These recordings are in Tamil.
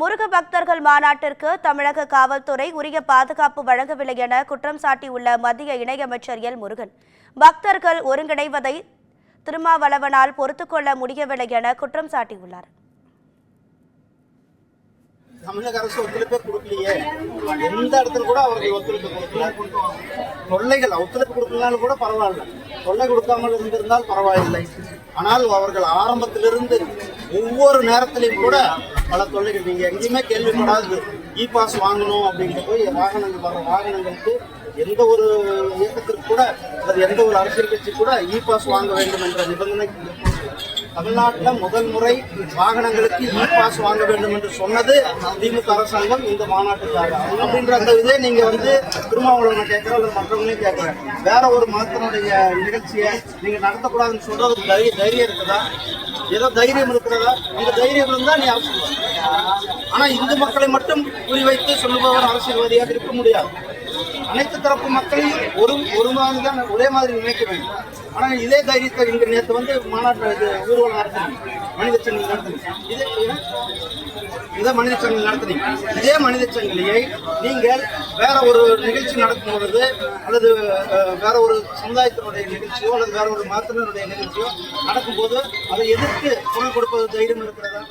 முருக பக்தர்கள் மாநாட்டிற்கு தமிழக காவல்துறை உரிய பாதுகாப்பு வழங்கவில்லை என குற்றம் சாட்டியுள்ள மத்திய இணையமைச்சர் எல் முருகன், பக்தர்கள் ஒருங்கிணைவதை திருமாவளவனால் பொறுத்துக்கொள்ள முடியவில்லை என குற்றம் சாட்டியுள்ளார். தமிழக அரசு ஒத்துழைப்பே கொடுக்கலையே, எந்த இடத்துல கூட அவர்கள் ஒத்துழைப்பு கொடுக்கல. தொல்லைகள் ஒத்துழைப்பு கொடுக்கலனாலும் கூட பரவாயில்ல, தொல்லை கொடுக்காமல் இருந்திருந்தால் பரவாயில்லை. ஆனால் அவர்கள் ஆரம்பத்திலிருந்து ஒவ்வொரு நேரத்திலையும் கூட பல தொல்லைகள், நீங்க எங்கேயுமே கேள்விப்படாது இ பாஸ் வாங்கணும் அப்படின்ட்டு போய் வாகனங்கள் வர வாகனங்களுக்கு எந்த ஒரு இயக்கத்திற்கு கூட அல்லது எந்த ஒரு அரசியல் கட்சி கூட இ பாஸ் வாங்க வேண்டும் என்ற நிபந்தனை தமிழ்நாட்டில் முதல் முறை வாகனங்களுக்கு இ பாஸ் வாங்க வேண்டும் என்று சொன்னது திமுக அரசாங்கம் இந்த மாநாட்டுக்காக. அப்படின்ற அந்த இதே நீங்க திருமாவளவனை கேட்கிறோம் அல்லது மற்றவங்களையும் கேட்கிறேன், வேற ஒரு மதத்தினுடைய நிகழ்ச்சியை நீங்க நடத்தக்கூடாதுன்னு சொல்றதுக்கு தைரியம் இருக்குதா? ஏதோ தைரியம் இருக்கிறதா? அந்த தைரியம் இருந்தா நீ அரசியல். ஆனா இந்து மக்களை மட்டும் குறிவைத்து சொல்லுபவர் அரசியல்வாதியாக இருக்க முடியாது. அனைத்து தரப்பு மக்களையும் ஒரு மாதிரி தான் ஒரே மாதிரி நினைக்க வேண்டும். ஆனால் இதே தைரியத்தை இங்க நேற்று மாநாட்டு ஊர்வலம் நடத்தினீங்க, மனித சங்கிலி நடத்தினீங்க, இதே மனித சங்கிலி நடத்தினீங்க. இதே மனித சங்கிலியை நீங்கள் வேற ஒரு நிகழ்ச்சி நடக்கும் பொழுது அல்லது வேற ஒரு சமுதாயத்தினுடைய நிகழ்ச்சியோ அல்லது வேற ஒரு மதத்தினருடைய நிகழ்ச்சியோ நடக்கும்போது அதை எதிர்த்து குரல் கொடுப்பது தைரியம் இருக்கிறதா?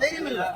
தைரியம் இல்லை.